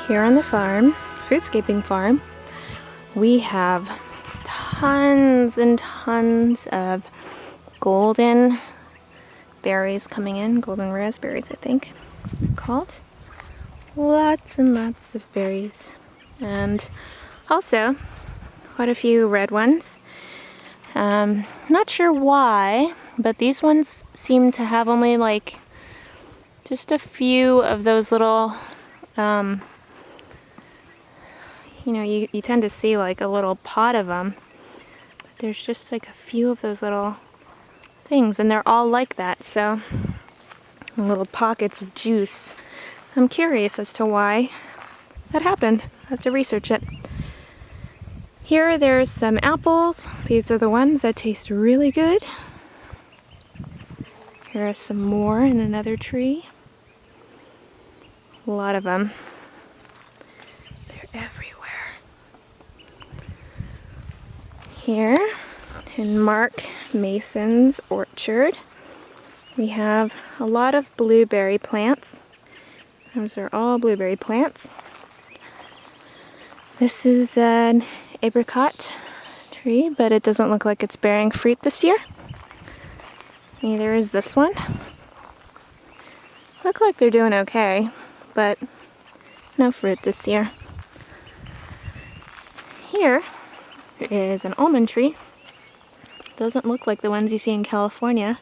Here on the farm, Foodscaping farm, we have tons and tons of golden berries coming in, golden raspberries I think they're called. Lots and lots of berries, and also quite a few red ones. Not sure why, but these ones seem to have only like just a few of those little you tend to see like a little pod of them, but there's just like a few of those little things, and they're all like that, so little pockets of juice. I'm curious as to why that happened. I have to research it. Here there's some apples. These are the ones that taste really good. Here are some more in another tree. A lot of them. They're everywhere. Here in Mark Mason's orchard, we have a lot of blueberry plants. Those are all blueberry plants. This is an apricot tree, but it doesn't look like it's bearing fruit this year. Neither is this one. Look like they're doing okay, but no fruit this year. Here is an almond tree. Doesn't look like the ones you see in California,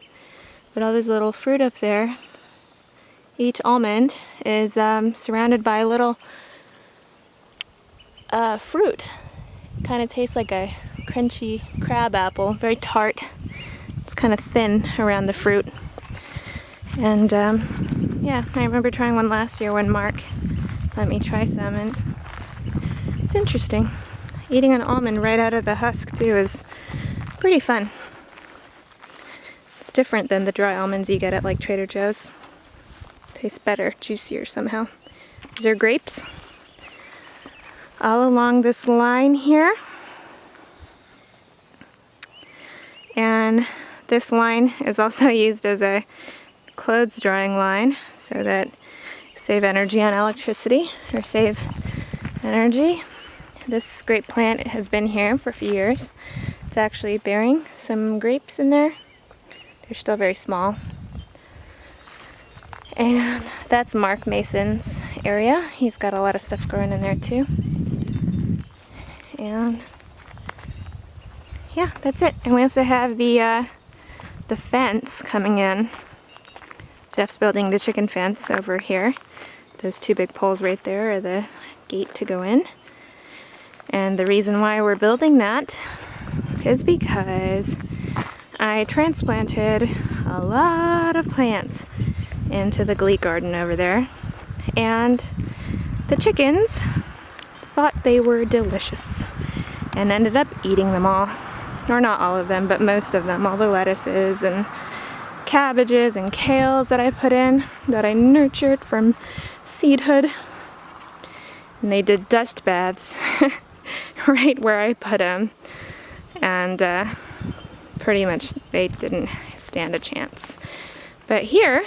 but all those little fruit up there. Each almond is surrounded by a little fruit. Kind of tastes like a crunchy crab apple, very tart. It's kind of thin around the fruit. And yeah, I remember trying one last year when Mark let me try some, and it's interesting. Eating an almond right out of the husk too is pretty fun. It's different than the dry almonds you get at like Trader Joe's. Tastes better, juicier somehow. These are grapes. All along this line here. And this line is also used as a clothes drying line so that you save energy on electricity, or save energy. This grape plant has been here for a few years. It's actually bearing some grapes in there. They're still very small. And that's Mark Mason's area. He's got a lot of stuff growing in there too. And yeah, that's it. And we also have the fence coming in. Jeff's building the chicken fence over here. Those two big poles right there are the gate to go in. And the reason why we're building that is because I transplanted a lot of plants into the Glee garden over there, and the chickens thought they were delicious and ended up eating them all. Or not all of them, but most of them. All the lettuces and cabbages and kales that I put in, that I nurtured from seedhood. And they did dust baths right where I put them, and pretty much they didn't stand a chance. But here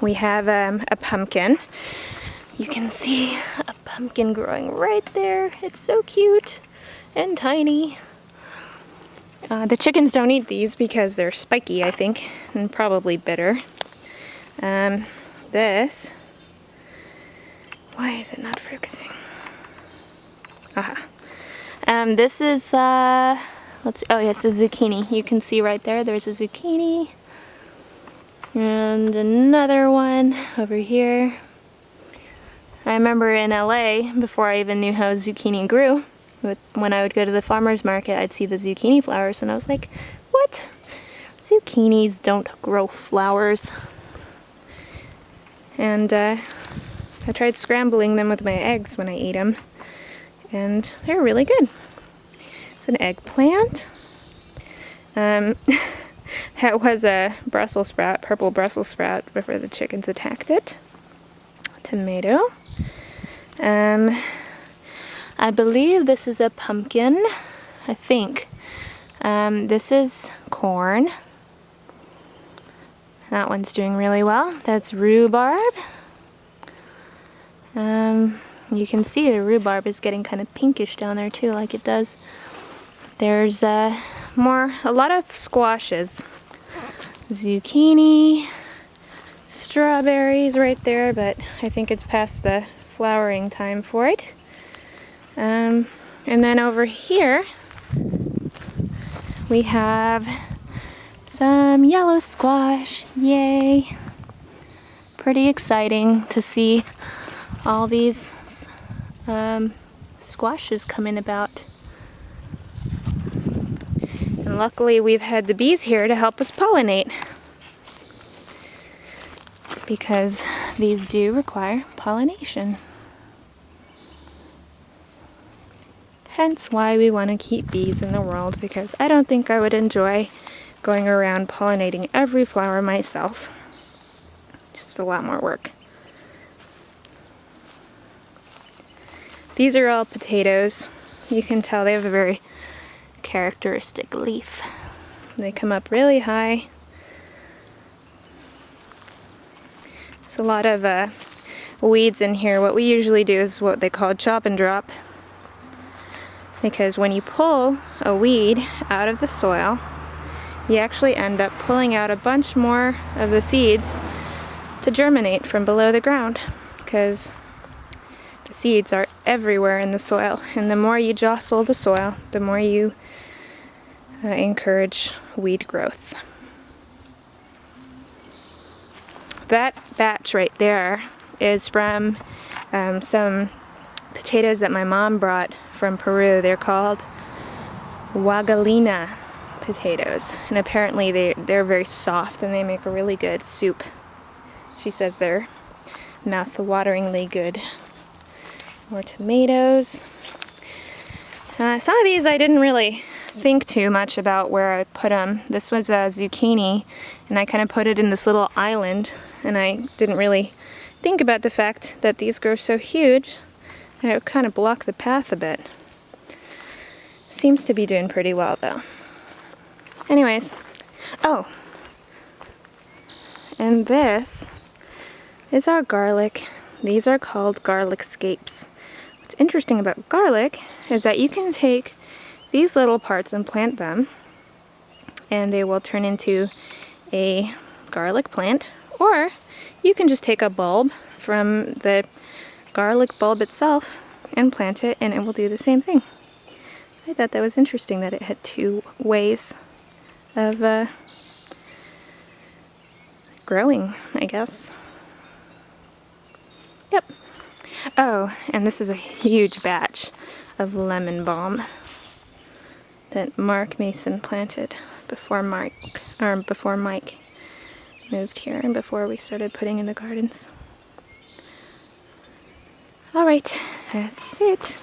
we have a pumpkin. You can see a pumpkin growing right there. It's so cute and tiny. The chickens don't eat these because they're spiky, I think, and probably bitter. This, why is it not focusing? Aha. This is, let's see, oh yeah, it's a zucchini. You can see right there, there's a zucchini. And another one over here. I remember in LA, before I even knew how zucchini grew, when I would go to the farmer's market, I'd see the zucchini flowers, and I was like, what? Zucchinis don't grow flowers. And I tried scrambling them with my eggs when I ate them, and they're really good. It's an eggplant. That was a Brussels sprout, purple Brussels sprout, before the chickens attacked it. Tomato. I believe this is a pumpkin, I think. This is corn. That one's doing really well. That's rhubarb. You can see the rhubarb is getting kind of pinkish down there too, like it does. There's a lot of squashes. Zucchini, strawberries right there, but I think it's past the flowering time for it. And then over here we have some yellow squash. Yay! Pretty exciting to see all these squashes coming about. And luckily we've had the bees here to help us pollinate, because these do require pollination. Hence why we want to keep bees in the world, because I don't think I would enjoy going around pollinating every flower myself. It's just a lot more work. These are all potatoes. You can tell they have a very characteristic leaf. They come up really high. There's a lot of weeds in here. What we usually do is what they call chop and drop, because when you pull a weed out of the soil, you actually end up pulling out a bunch more of the seeds to germinate from below the ground, because the seeds are everywhere in the soil, and the more you jostle the soil, the more you encourage weed growth. That batch right there is from some potatoes that my mom brought from Peru. They're called Huagalina potatoes, and apparently they're very soft and they make a really good soup. She says they're mouth-wateringly good. More tomatoes. Some of these I didn't really think too much about where I put them. This was a zucchini, and I kind of put it in this little island, and I didn't really think about the fact that these grow so huge and it would kind of block the path a bit. Seems to be doing pretty well though. Anyways, oh, and this is our garlic. These are called garlic scapes. What's interesting about garlic is that you can take these little parts and plant them, and they will turn into a garlic plant, or you can just take a bulb from the garlic bulb itself and plant it, and it will do the same thing. I thought that was interesting that it had two ways of growing, I guess. Yep. Oh, and this is a huge batch of lemon balm that Mark Mason planted before Mike moved here and before we started putting in the gardens. All right, that's it.